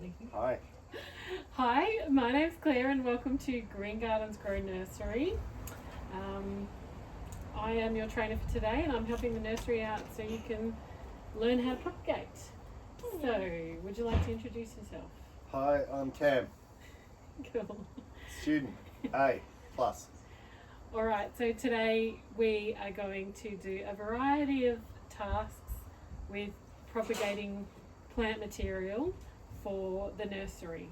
recording. Hi. Hi, my name's Claire and welcome to Green Gardens Grow Nursery. I am your trainer for today and I'm helping the nursery out so you can learn how to propagate. So, would you like to introduce yourself? Hi, I'm Cam. Cool. Student A+. Alright, so today we are going to do a variety of tasks with propagating plant material for the nursery.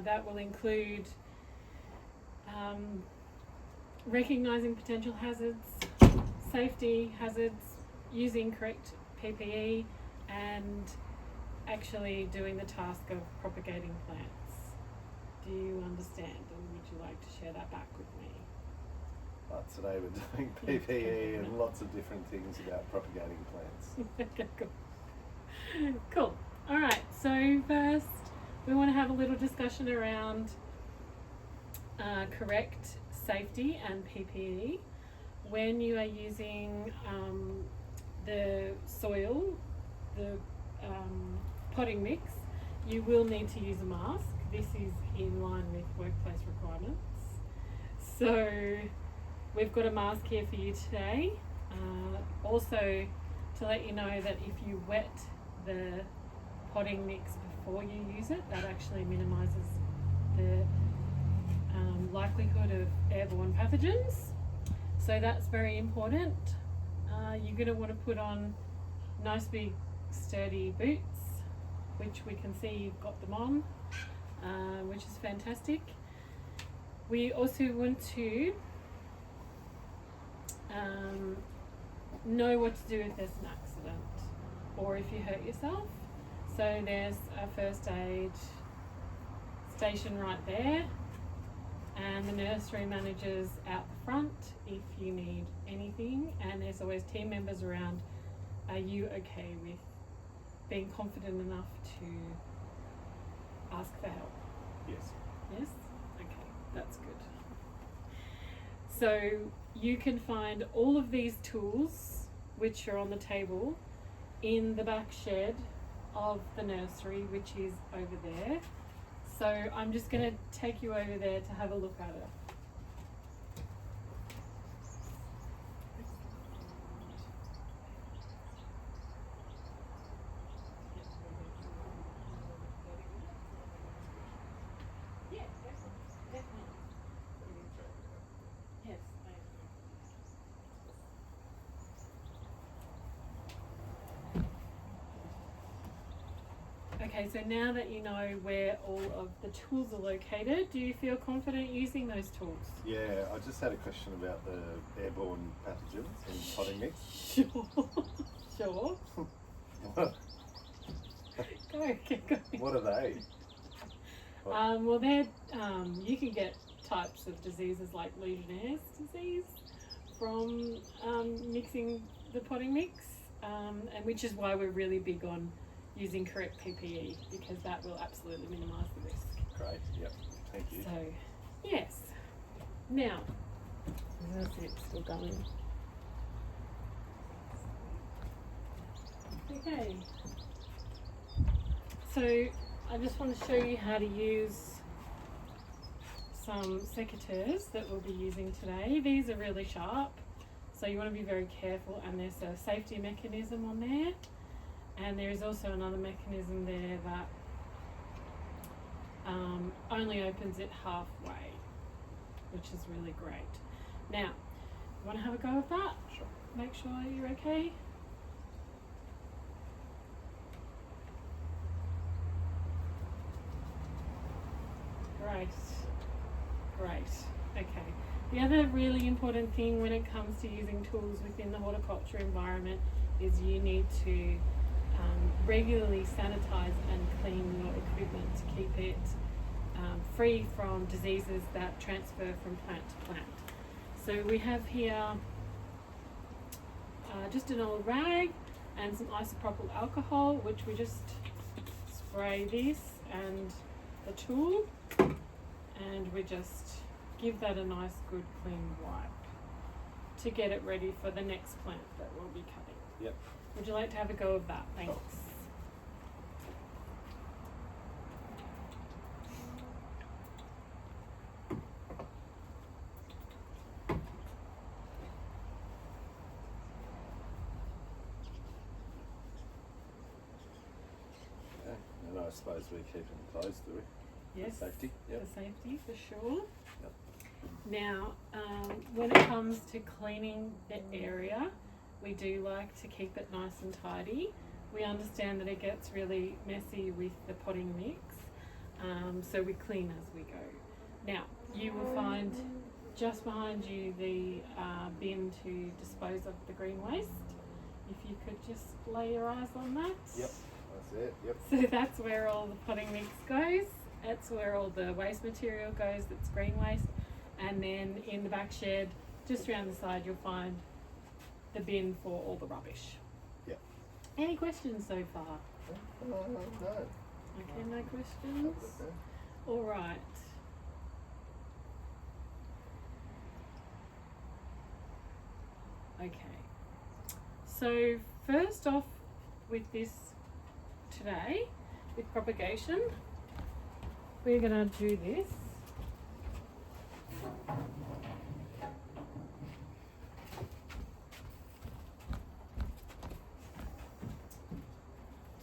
That will include recognising potential hazards, safety hazards, using correct PPE, and actually doing the task of propagating plants. Do you understand, and would you like to share that back with me? Today we're doing PPE and lots of different things about propagating plants. Okay, cool. Cool. Alright, so first we want to have a little discussion around correct safety and PPE. When you are using the soil, the potting mix, you will need to use a mask. This is in line with workplace requirements. So we've got a mask here for you today. Also to let you know that if you wet the potting mix before you use it, that actually minimises the likelihood of airborne pathogens. So that's very important. You're going to want to put on nice big sturdy boots, which we can see you've got them on, which is fantastic. We also want to know what to do if there's an accident or if you hurt yourself. So there's a first aid station right there, and the nursery manager's out the front if you need anything, and there's always team members around. Are you okay with being confident enough to ask for help? Yes. Yes? Okay, that's good. So you can find all of these tools, which are on the table, in the back shed of the nursery, which is over there. So I'm just going to take you over there to have a look at it. Yeah, definitely. Yes, okay, so now that you know where all of the tools are located, do you feel confident using those tools? Yeah, I just had a question about the airborne pathogens in potting mix. Sure. Sure. What, Keep going. what are they? Well, they're, you can get types of diseases like Legionnaire's disease from mixing the potting mix, and which is why we're really big on using correct PPE, because that will absolutely minimise the risk. Great, yep, thank you. So, yes. Now, that's it, still going. Okay. So, I just want to show you how to use some secateurs that we'll be using today. These are really sharp, so you want to be very careful, and there's a safety mechanism on there. And there is also another mechanism there that only opens it halfway, which is really great. Now, you want to have a go of that? Sure. Make sure you're okay. Great. Great. Okay. The other really important thing when it comes to using tools within the horticulture environment is you need to regularly sanitize and clean your equipment to keep it free from diseases that transfer from plant to plant. So we have here just an old rag and some isopropyl alcohol, which we just spray this and the tool, and we just give that a nice good clean wipe to get it ready for the next plant that we'll be cutting. Yep. Would you like to have a go of that? Thanks. I suppose we keep them closed, do we? Yes, For safety. Yep. for safety, for sure. Yep. Now, when it comes to cleaning the area, we do like to keep it nice and tidy. We understand that it gets really messy with the potting mix, so we clean as we go. Now, you will find just behind you the bin to dispose of the green waste. If you could just lay your eyes on that. Yep, that's it, yep. So that's where all the potting mix goes. That's where all the waste material goes, that's green waste. And then in the back shed, just around the side, you'll find the bin for all the rubbish. Yep. Any questions so far? No. Okay, no questions? Okay. All right. Okay. So first off with this today, with propagation, we're going to do this.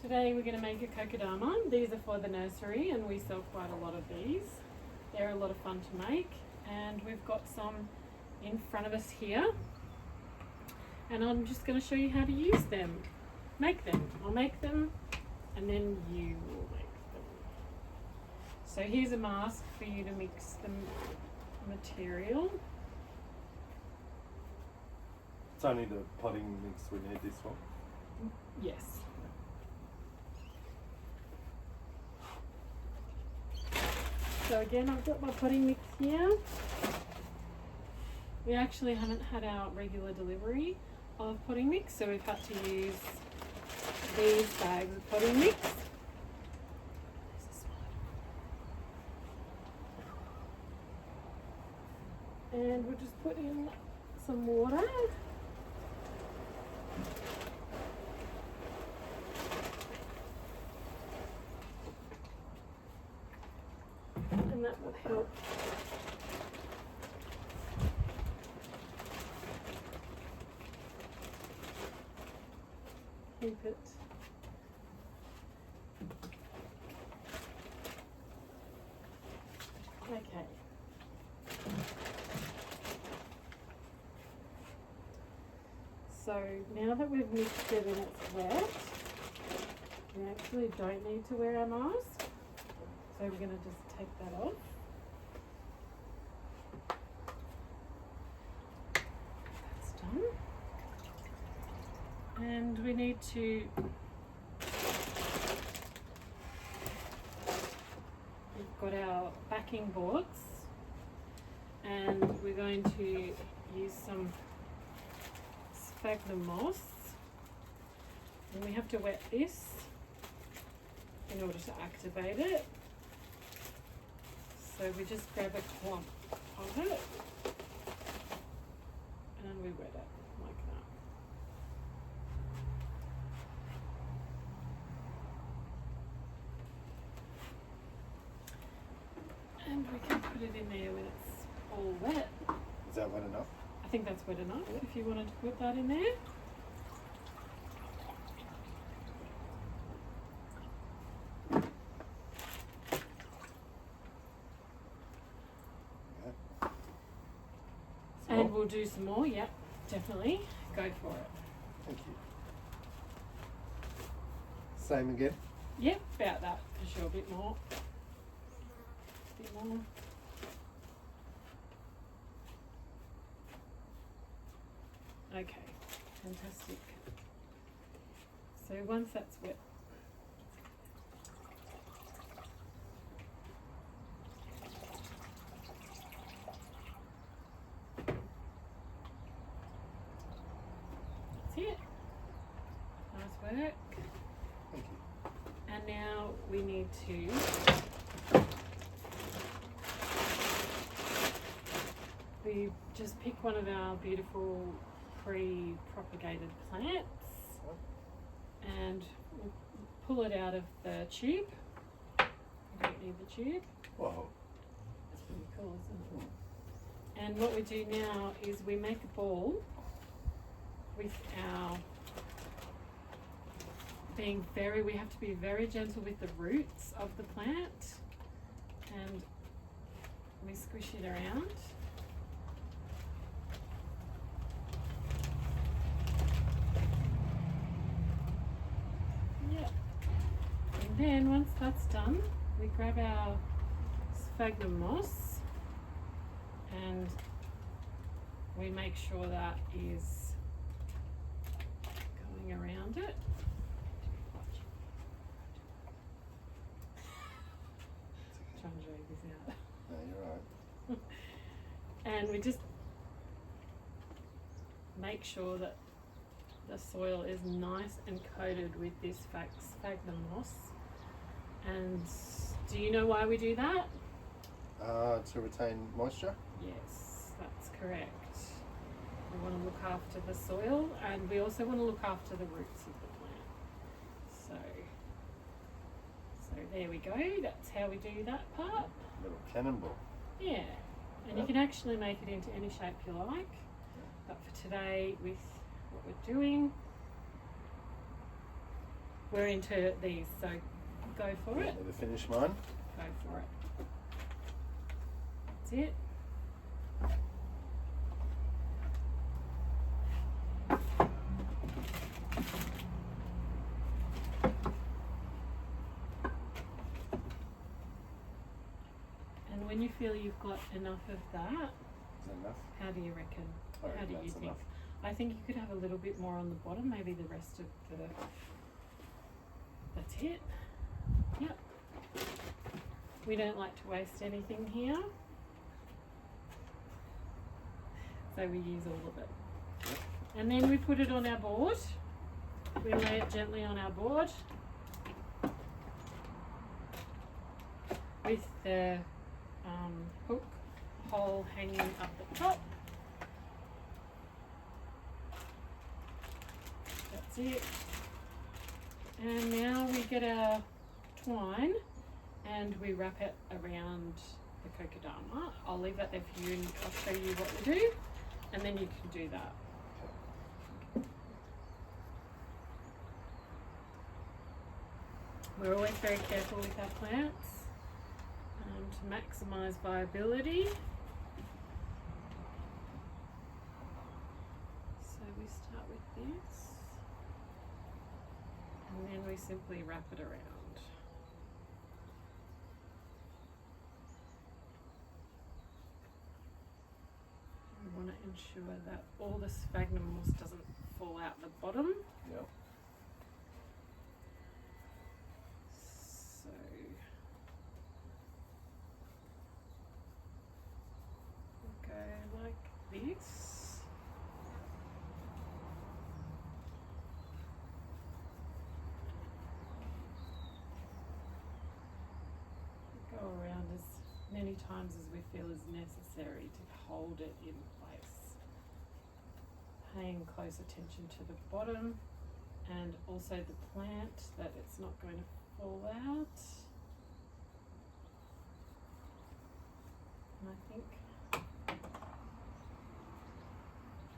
Today we're going to make a kokedama. These are for the nursery and we sell quite a lot of these. They're a lot of fun to make, and we've got some in front of us here. And I'm just going to show you how to use them. Make them. I'll make them and then you will make them. So here's a mask for you to mix the material. It's only the potting mix we need this one. Yes. So again, I've got my potting mix here. We actually haven't had our regular delivery of potting mix, so we've had to use these bags of potting mix. And we'll just put in some water. And that will help keep it okay. So now that we've mixed it and it's wet, we actually don't need to wear our mask. So we're going to just take that off. That's done. And we need to we've got our backing boards, and we're going to use some sphagnum moss, and we have to wet this in order to activate it. So we just grab a clump of it and we wet it like that. And we can put it in there when it's all wet. Is that wet enough? I think that's wet enough. Yeah. If you wanted to put that in there. And we'll do some more, yep, definitely. Go for it. Thank you. Same again? Yep, about that for sure, a bit more. Bit more. Okay, fantastic. So once that's wet, that's it. Nice work. Thank you. And now we need to just pick one of our beautiful pre-propagated plants and we'll pull it out of the tube. You don't need the tube. Whoa. That's pretty cool, isn't it? And what we do now is we make a ball with our we have to be very gentle with the roots of the plant, and we squish it around. Yep. And then once that's done, we grab our sphagnum moss and we make sure that is going around it. Trying to drag this out. No, you're right. And we just make sure that the soil is nice and coated with this sphagnum moss. And do you know why we do that? To retain moisture? Yes, that's correct. We want to look after the soil, and we also want to look after the roots of the plant. So there we go. That's how we do that part. Little cannonball. Yeah, and you can actually make it into any shape you like. But for today, with what we're doing, we're into these. So go for it. Need to finish mine. Go for it. That's it. And when you feel you've got enough of that, Is that enough? how do you reckon? I reckon How do you that's think? enough. I think you could have a little bit more on the bottom, maybe the rest of the. That's it. Yep. We don't like to waste anything here, so we use all of it. Yep. And then we put it on our board. We lay it gently on our board with the hook hole hanging up the top. That's it. And now we get our twine and we wrap it around the kokedama. I'll leave that there for you and I'll show you what we do, and then you can do that. We're always very careful with our plants to maximise viability. So we start with this, and then we simply wrap it around. We want to ensure that all the sphagnum moss doesn't fall out the bottom. Yep. So we'll go like this. Go around as many times as we feel is necessary to hold it in place. Paying close attention to the bottom and also the plant, that it's not going to fall out. And I think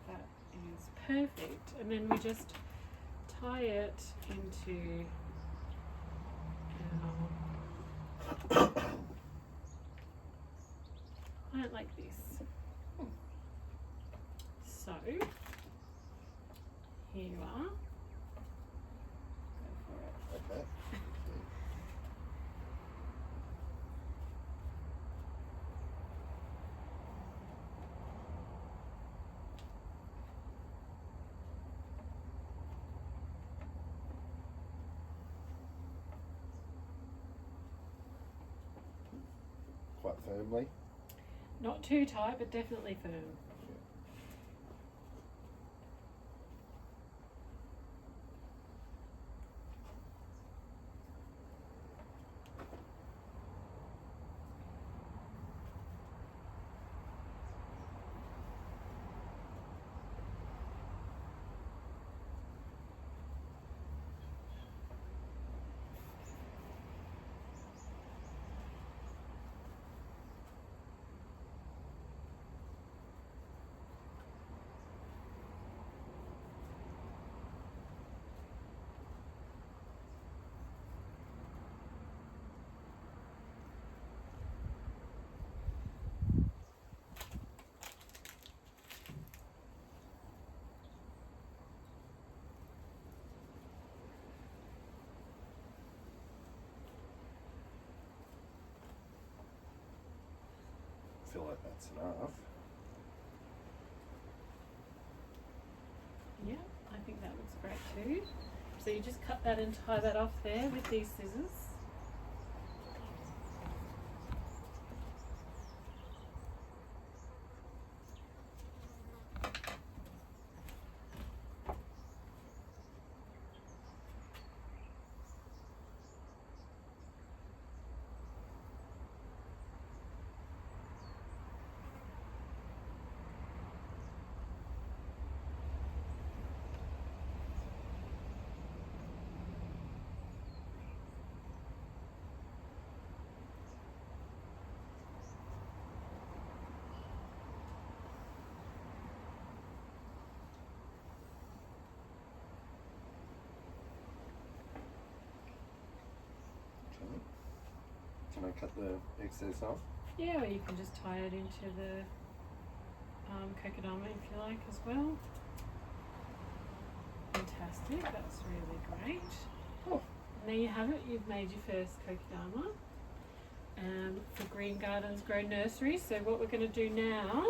that is perfect. And then we just tie it into our plant like this. So here you are. Go for it. Okay. Quite firmly. Not too tight, but definitely firm. like that's enough. Yeah, I think that looks great too. So you just cut that and tie that off there with these scissors. Can I cut the excess off? Yeah, or you can just tie it into the kokedama if you like as well. Fantastic, that's really great. Oh. And there you have it, you've made your first kokedama for Green Gardens Grow Nursery. So what we're going to do now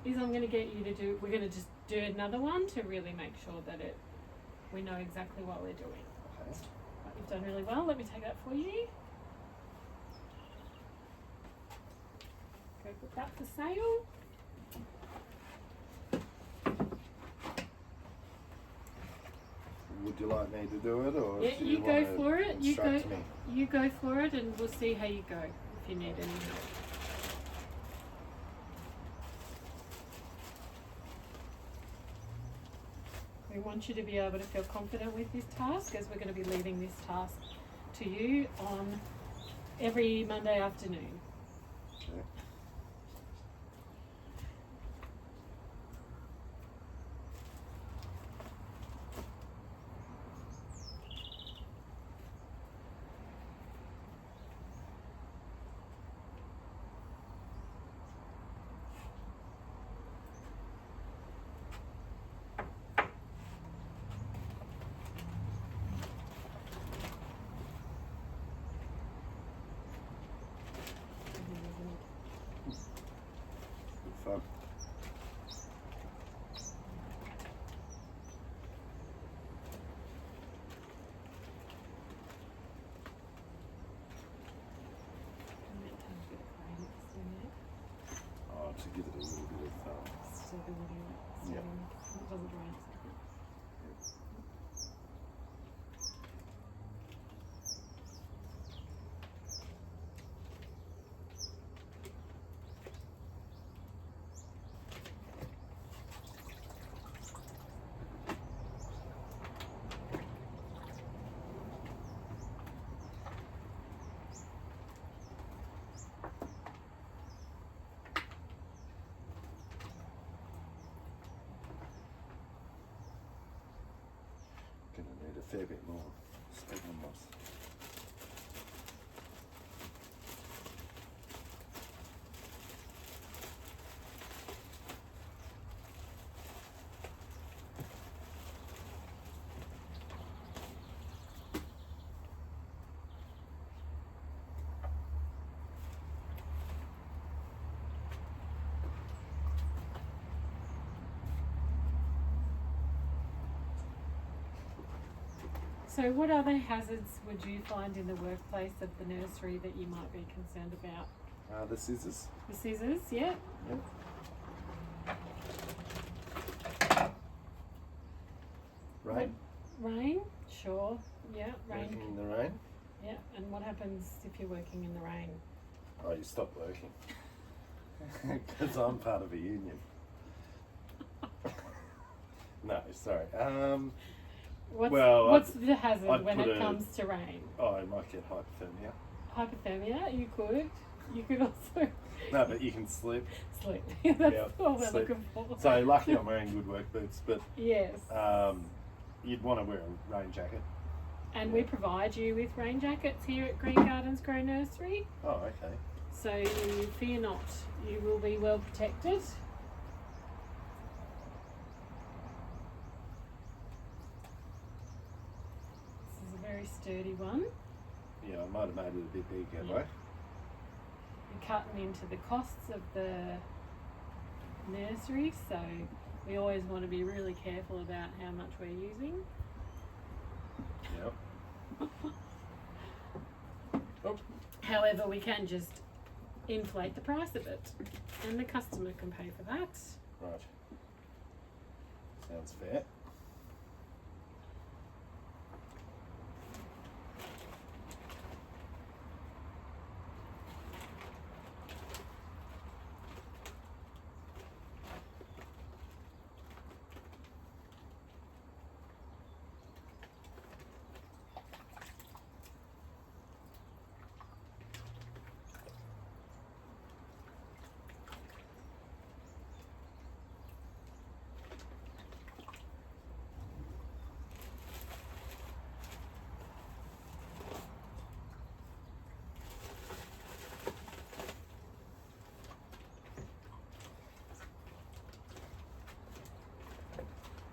is I'm going to get you to do, we're going to just do another one to really make sure that we know exactly what we're doing. Okay. You've done really well. Let me take that for you. Go put that for sale. Would you like me to do it, or Yeah, do you you go want to for it. instruct me? You go for it, and we'll see how you go if you need any help. We want you to be able to feel confident with this task, as we're going to be leaving this task to you on every Monday afternoon. Okay. Good fun. Oh, to give it a little bit of Stability. Yeah. It doesn't dry. Gonna need a fair bit more sphagnum moss. So what other hazards would you find in the workplace of the nursery that you might be concerned about? The scissors. The scissors, yeah. Yep. Rain. Rain, sure, yeah, rain. Working in the rain. Yeah, and what happens if you're working in the rain? Oh, you stop working. Because I'm part of a union. No, sorry. What's the hazard I'd when put it comes to rain? Oh, I might get hypothermia. Hypothermia, you could also No, but you can slip. slip. That's Yep, what we're slip. looking for. So lucky I'm wearing good work boots, but yes. you'd want to wear a rain jacket. And Yeah. we provide you with rain jackets here at Green Gardens Grow Nursery. Oh, okay. So you fear not, you will be well protected. This is a very sturdy one. Yeah, I might have made it a bit big, have Yeah. I? You're cutting into the costs of the nursery, so we always want to be really careful about how much we're using. Yep. Oh. However, we can just inflate the price of it, and the customer can pay for that. Right. Sounds fair.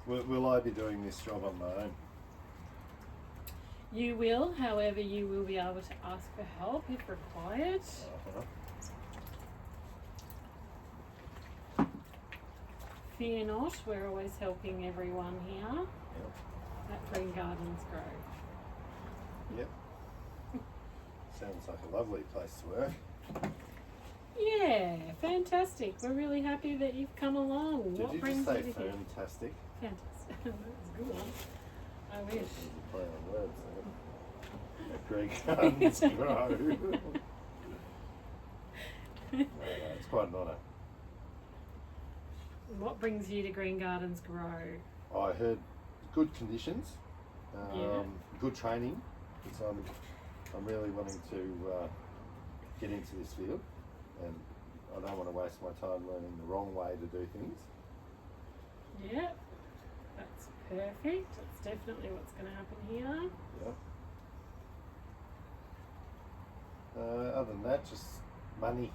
Will I be doing this job on my own? You will, however, you will be able to ask for help if required. Fear not, we're always helping everyone here Yep. at Green Gardens Grow. Yep. Sounds like a lovely place to work. Yeah, fantastic. We're really happy that you've come along. Did What you brings just say you to here? fantastic? Fantastic. That was a good one. I wish. There's a play on words there. Green Gardens Grow. No, it's quite an honour. What brings you to Green Gardens Grow? I heard good conditions, Yeah. good training, because I'm really wanting to get into this field, and I don't want to waste my time learning the wrong way to do things. Yeah, that's perfect. That's definitely what's going to happen here. Other than that, just money.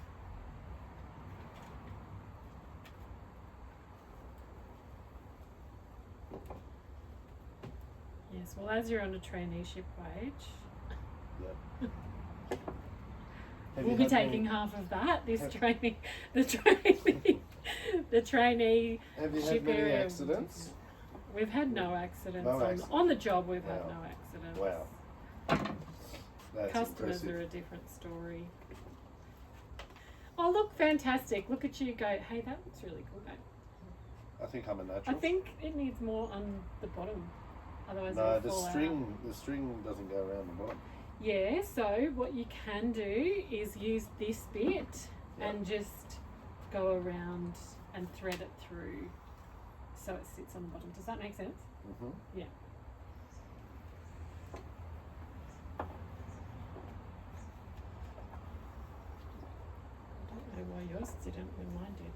Yes, well, as you're on a traineeship wage, Yep. we'll be taking half of that. This training, the training, the trainee. Have you had many accidents? We've had no accidents. No accidents. On the job, we've had Wow. no accidents. Wow. That's Customers impressive. are a different story. Oh, look, fantastic. Look at you go. Hey, that looks really good. I think I'm a natural. I think it needs more on the bottom. Otherwise No, it'll fall out. the string doesn't go around the bottom. Yeah, so what you can do is use this bit and just go around and thread it through so it sits on the bottom. Does that make sense? Mm-hmm. Yeah. I don't know why yours didn't when mine did.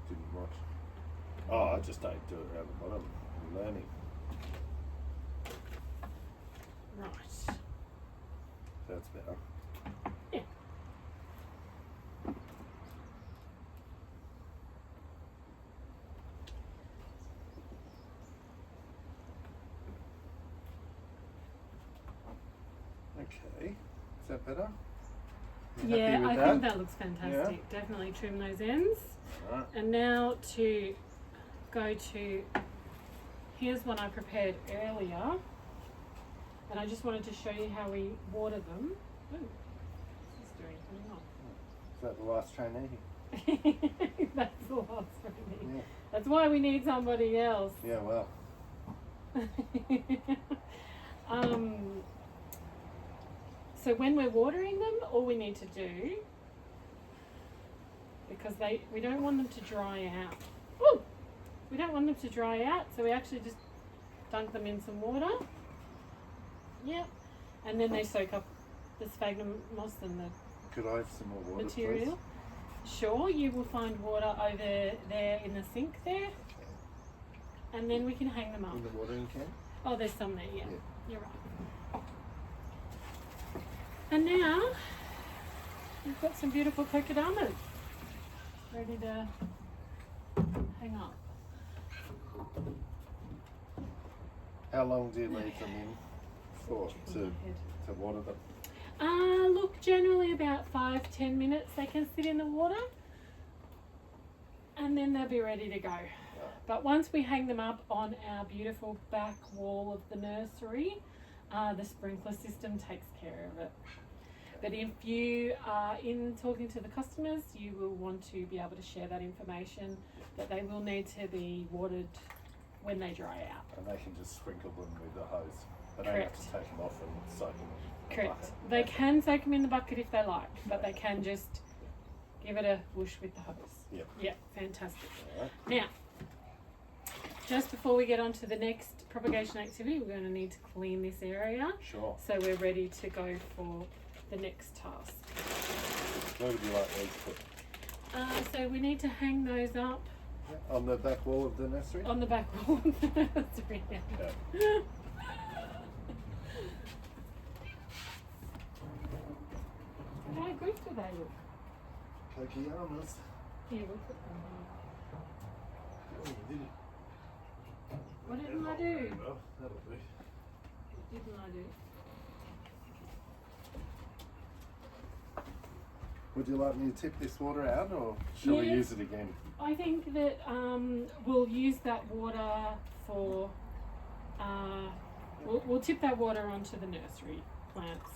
Didn't watch. Oh, I just don't do it around the bottom. I'm learning. Right. That's better. Yeah. Okay. Is that better? You Yeah, happy with I think that looks fantastic. Yeah. Definitely trim those ends. Right. And now to go to, here's one I prepared earlier. And I just wanted to show you how we water them. Ooh, this is doing Is that the last trainee? pretty well. That's the last one. Yeah. That's why we need somebody else. Yeah, well. So when we're watering them, all we need to do, because we don't want them to dry out. Ooh! We don't want them to dry out, so we actually just dunk them in some water. Yep. And then they soak up the sphagnum moss and the Could I have some more water, material. Sure, you will find water over there in the sink there. And then we can hang them up. please? In the watering can? Oh, there's some there, yeah. Yeah. You're right. And now, we've got some beautiful kokedamas ready to hang up. How long do you leave them in for to water them? Look, generally about 5-10 minutes they can sit in the water and then they'll be ready to go. But once we hang them up on our beautiful back wall of the nursery, the sprinkler system takes care of it. But if you are in talking to the customers, you will want to be able to share that information, that they will need to be watered when they dry out. And they can just sprinkle them with the hose. They don't have to take them off and soak them in the Correct. bucket. They can soak them in the bucket if they like, but they can just give it a whoosh with the hose. Yep. Yep, fantastic. All right. Now, just before we get on to the next propagation activity, we're going to need to clean this area. Sure. So we're ready to go for the next task. Where would you like these put? So we need to hang those up On the back wall of the nursery? on the back wall of the nursery. Okay. How good do they look? Kokiyamas. Here, we'll put them here. Oh, you did it. What didn't I do? Well, that'll do. What didn't I do? Would you like me to tip this water out, or shall we Yes. use it again? I think that we'll use that water for, we'll tip that water onto the nursery plants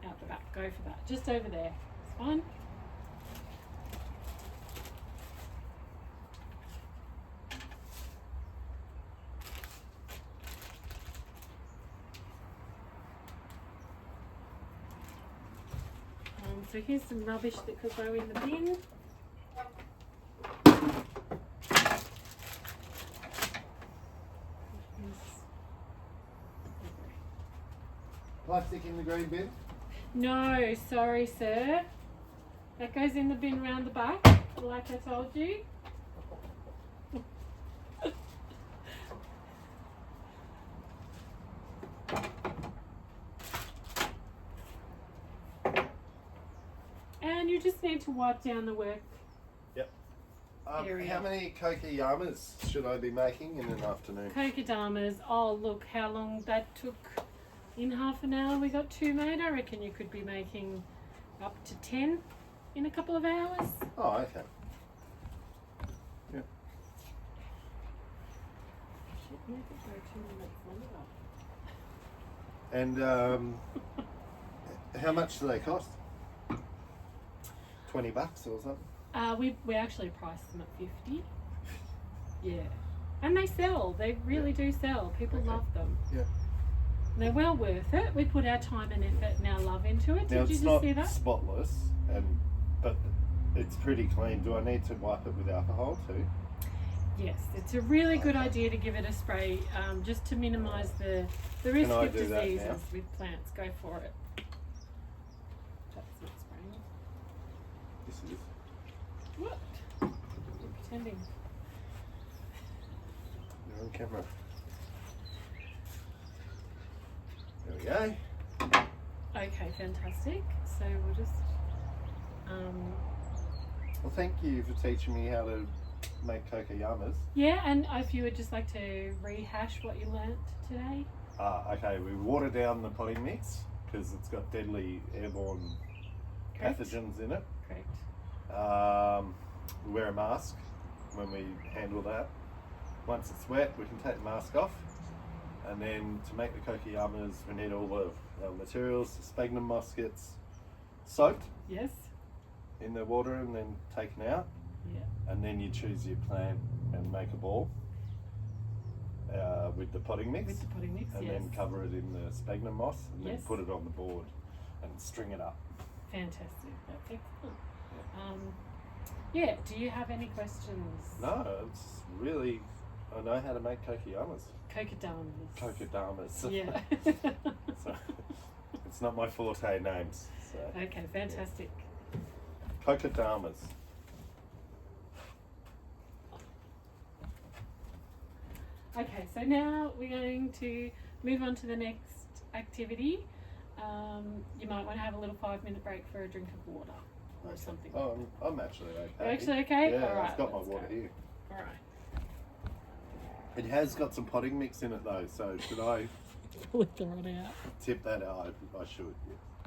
out the back. Go for that. Just over there. It's fine. So here's some rubbish that could go in the bin. Plastic in the green bin? No, sorry sir. That goes in the bin round the back, like I told you. And you just need to wipe down the work. Area. How many kokiyamas should I be making in an afternoon? Kokodamas, oh look how long that took. In half an hour we got 2 made. I reckon you could be making up to 10 in a couple of hours. Oh, okay. Yeah. Should make it go 2 minutes longer. And how much do they cost? $20 or something? We actually priced them at 50. Yeah. And they sell. They really do sell. People love them. Yeah. And they're well worth it. We put our time and effort and our love into it. Now Did you it's just not see that? spotless, but it's pretty clean. Do I need to wipe it with alcohol too? Yes, it's a really good idea to give it a spray just to minimise the risk I of do that diseases now? with plants. Go for it. That's not spraying. This is. What? You're pretending. You're on camera. There we go. Okay, fantastic. So we'll just Well, thank you for teaching me how to make kokiyamas. yeah, and if you would just like to rehash what you learnt today. Okay, we water down the potting mix because it's got deadly airborne Correct. pathogens in it. Correct. We wear a mask when we handle that. Once it's wet, we can take the mask off. And then to make the kokiyamas, we need all the materials. The sphagnum moss gets soaked Yes. in the water and then taken out. Yeah. And then you choose your plant and make a ball with the potting mix. With the potting mix, And yes. then cover it in the sphagnum moss and then Yes. put it on the board and string it up. Fantastic. That's excellent. Yeah. Do you have any questions? No, it's really, I know how to make kokiyamas. Kokodamas. Kokodamas. Yeah. So, it's not my forte names. So. Okay, fantastic. Kokodamas. Okay, so now we're going to move on to the next activity. You might want to have a little 5-minute break for a drink of water or something. Oh, I'm actually okay. You're actually okay? Yeah, All right, I've got my let's water go. here. All right. It has got some potting mix in it though, so should I With the rod out. Tip that out. I should. Yeah.